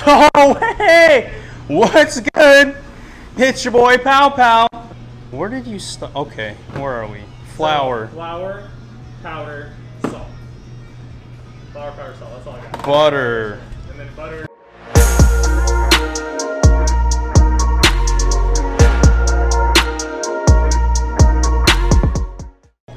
Oh, hey! What's good? It's your boy Pow Pow. Where did you start? Okay, where are we? Flour. So, flour, powder, salt. Flour, powder, salt. That's all I got. Butter. And then butter.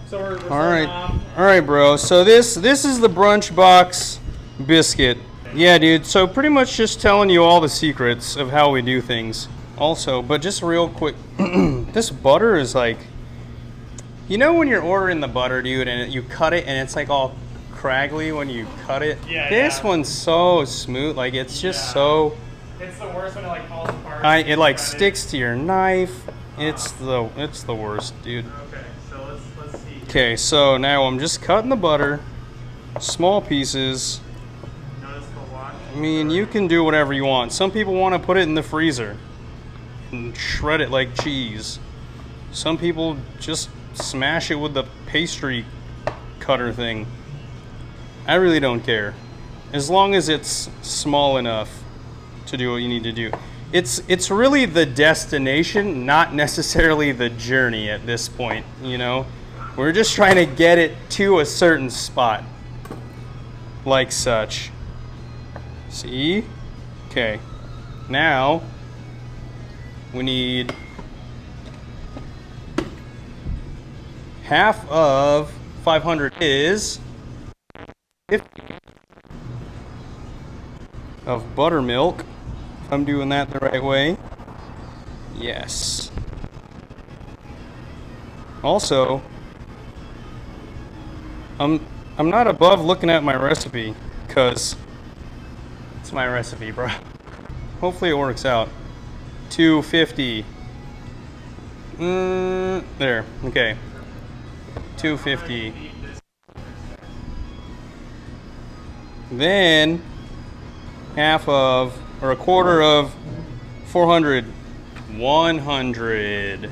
So we're All right, bro. So this is the brunchbox biscuit. Yeah, dude. So pretty much just telling you all the secrets of how we do things. Also, but just real quick, this butter is like, you know when you're ordering the butter, dude, and you cut it and it's like all craggly when you cut it? Yeah, this one's so smooth, like it's just so... It's the worst when it like falls apart. It like sticks to your knife. It's the worst, dude. Okay, so let's see. Okay, so now I'm just cutting the butter, small pieces. Notice the wash. I mean, you can do whatever you want. Some people want to put it in the freezer and shred it like cheese. Some people just smash it with the pastry cutter thing. I really don't care. As long as it's small enough to do what you need to do. It's really the destination, not necessarily the journey at this point, you know? We're just trying to get it to a certain spot. Like such. See? Okay. Now, we need half of 500 is 50 of buttermilk. If I'm doing that the right way. Yes. Also, I'm not above looking at my recipe, because it's my recipe, bro. Hopefully it works out. 250. There. Okay. 250. Then half of, or a quarter of 400. 100.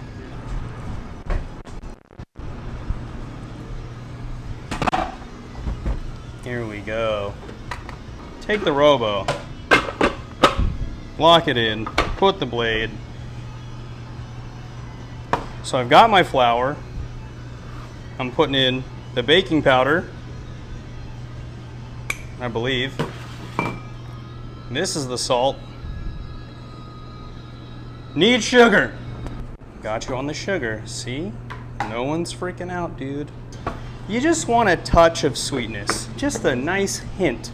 Here we go. Take the robo. Lock it in. Put the blade. So I've got my flour. I'm putting in the baking powder, I believe. This is the salt. Need sugar. Got you on the sugar. See? No one's freaking out, dude. You just want a touch of sweetness. Just a nice hint.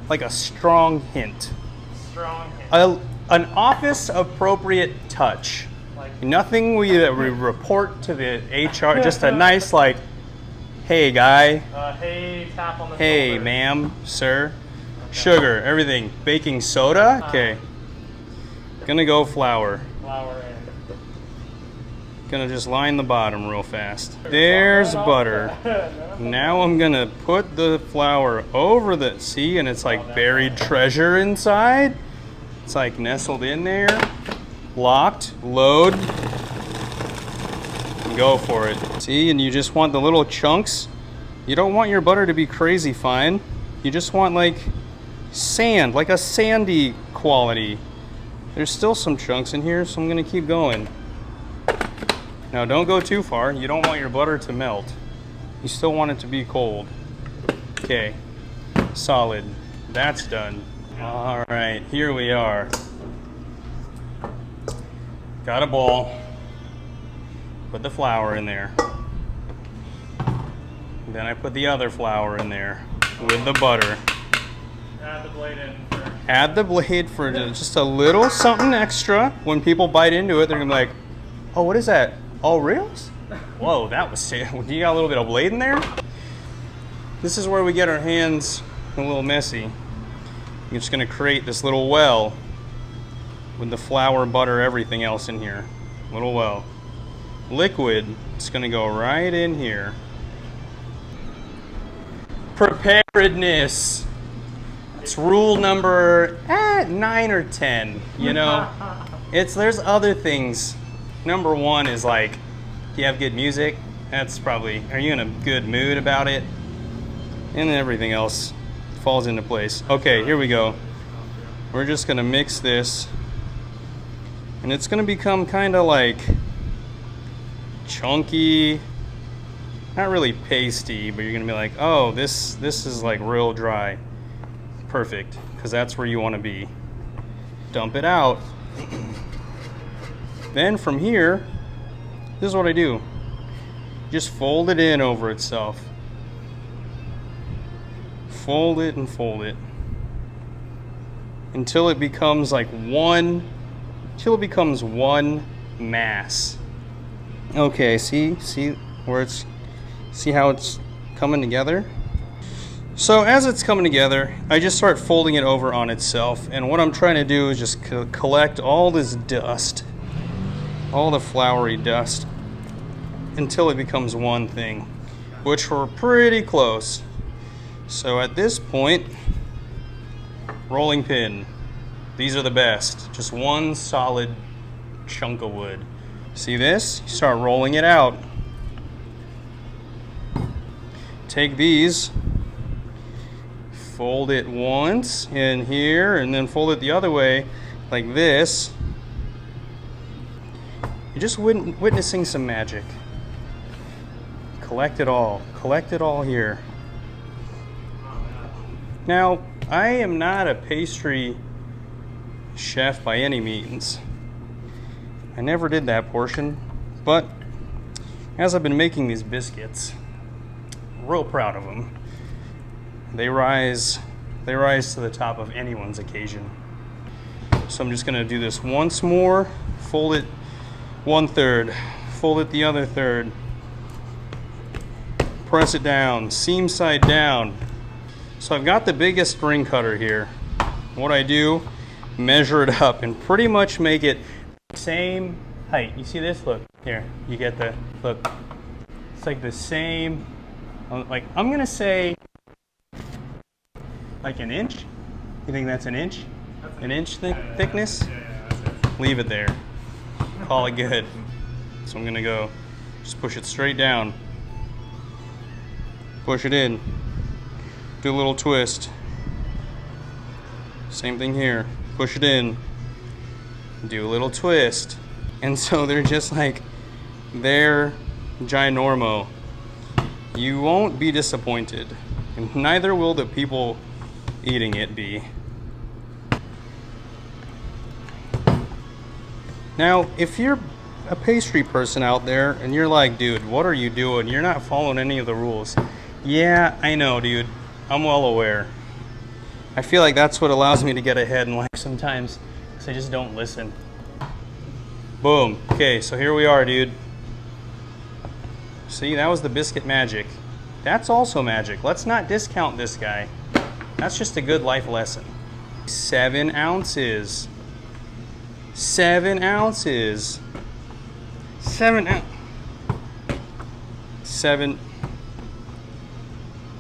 Like a strong hint. Strong hint. An office appropriate touch. Like, nothing we report to the HR. Just a nice like, hey guy. Hey, tap on the Hey shoulder. ma'am, sir. Okay. Sugar, everything. Baking soda? Okay. Gonna go flour. Flour in. Gonna just line the bottom real fast. There's butter. Now I'm gonna put the flour over the, see, and it's like buried treasure inside. It's like nestled in there. Locked, load, go for it. See, and you just want the little chunks. You don't want your butter to be crazy fine. You just want like sand, like a sandy quality. There's still some chunks in here, so I'm gonna keep going. Now don't go too far. You don't want your butter to melt. You still want it to be cold. Okay, solid. That's done. All right, here we are. Got a bowl. Put the flour in there. Then I put the other flour in there with the butter. Add the blade in. Add the blade for just a little something extra. When people bite into it, they're gonna be like, oh, what is that? Oh, reels? Whoa, that was sick. You got a little bit of blade in there? This is where we get our hands a little messy. I'm just gonna create this little well with the flour, butter, everything else in here. Little well. Liquid, it's gonna go right in here. Preparedness. It's rule number 9 or 10, you know? There's other things. Number 1 is like, do you have good music? That's probably, are you in a good mood about it? And then everything else falls into place. Okay, here we go. we're just gonna mix this, and it's gonna become kind of like chunky, not really pasty, but you're gonna be like, oh, this is like real dry. Perfect, because that's where you want to be. Dump it out. Then from here, this is what I do. Just fold it in over itself. Fold it and fold it until it becomes like one mass. Okay, see where it's, see how it's coming together? So as it's coming together, I just start folding it over on itself, and what I'm trying to do is just collect all this dust, all the floury dust, until it becomes one thing, which we're pretty close. So at this point, rolling pin. These are the best. Just one solid chunk of wood. See this? You start rolling it out. Take these, fold it once in here, and then fold it the other way like this. You're just witnessing some magic. Collect it all. Collect it all here. Now, I am not a pastry chef by any means. I never did that portion, but as I've been making these biscuits, I'm real proud of them. They rise to the top of anyone's occasion. So I'm just gonna do this once more, fold it 1/3, fold it the other third, press it down, seam side down. So I've got the biggest ring cutter here. What I do, measure it up and pretty much make it the same height. You see this? Look, here, you get the, look. It's like the same, like I'm gonna say like an inch. You think that's an inch? An inch thickness? Leave it there. Call it good. So I'm gonna go, just push it straight down. Push it in. Do a little twist. Same thing here. Push it in. Do a little twist. And so they're just like, they're ginormo. You won't be disappointed. And neither will the people eating it be. Now, if you're a pastry person out there and you're like, dude, what are you doing? You're not following any of the rules. Yeah, I know, dude. I'm well aware. I feel like that's what allows me to get ahead in life sometimes, because I just don't listen. Boom. Okay, so here we are, dude. See, that was the biscuit magic. That's also magic. Let's not discount this guy. That's just a good life lesson. 7 ounces. 7 ounces. 7.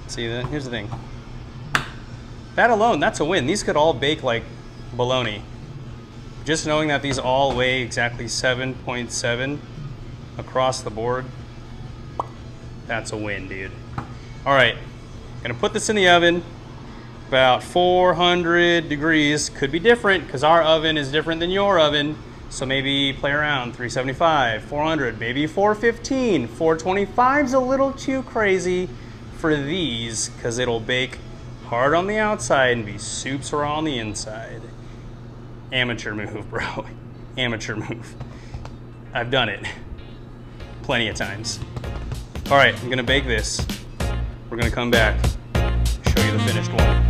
See that? Here's the thing. That alone, that's a win. These could all bake like bologna. Just knowing that these all weigh exactly 7.7 across the board, that's a win, dude. All right, gonna put this in the oven, about 400 degrees. Could be different because our oven is different than your oven. So maybe play around, 375, 400, maybe 415. 425's a little too crazy for these because it'll bake hard on the outside and be soups raw on the inside. Amateur move, bro. Amateur move. I've done it plenty of times. All right, I'm gonna bake this. We're gonna come back, show you the finished one.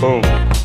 Boom.